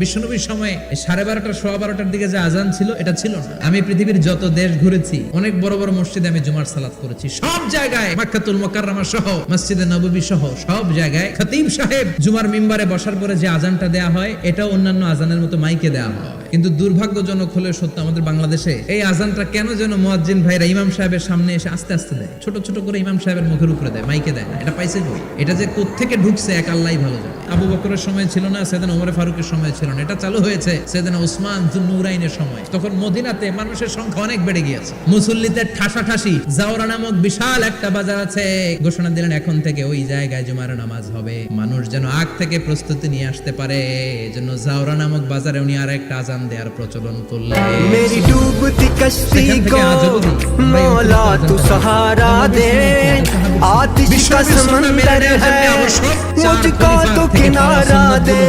বিশ্বনবীর সময় 12:30 12:15 দিকে যে আজান ছিল এটা ছিল না। আমি পৃথিবীর যত দেশ ঘুরেছি, অনেক বড় বড় মসজিদে আমি জুমার সালাত করেছি। সব জায়গায় মক্কাতুল মুকাররমা সহ মসজিদে নববী সহ সব জায়গায় খতিব সাহেব জুমার মিম্বারে বসার পরে যে আজানটা দেয়া হয় এটা অন্যান্য আজানের মতো মাইকে দেয়া হয়। কিন্তু দুর্ভাগ্যজনক হলে সত্য, আমাদের বাংলাদেশে এই আজানটা কেন যেন মুয়াজ্জিন ভাইরা ইমাম সাহেবের সামনে এসে আস্তে আস্তে দেয়, ছোট ছোট করে ইমাম সাহেবের মুখের উপরে দেয়, মাইকে দেয় না। এটা পাইছে কই? এটা যে কোত্থেকে ঢুকছে এক আল্লাহই ভালো জানে। আবু বকরের সময় ছিল না, সাইয়েদনা ওমর ফারুকের সময় ছিল না, এটা চালু হয়েছে সাইয়েদনা উসমান যুন্নুরাইনের সময়। তখন মদিনাতে মানুষের সংখ্যা অনেক বেড়ে গিয়েছে, মুসল্লিদের ঠাসাঠাসি। জাওরা নামক বিশাল একটা বাজার আছে, ঘোষণা দিলেন এখন থেকে ওই জায়গায় জুমার নামাজ হবে। মানুষ যেন আগ থেকে প্রস্তুতি নিয়ে আসতে পারে, এজন্য জাওরা নামক বাজারে উনি আর একটা আজান দেওয়ার প্রচলন করলেন। मेरी डूबती कश्ती को मौला तू सहारा दे, आतिश का समंदर है मुझको तो किनारा दे।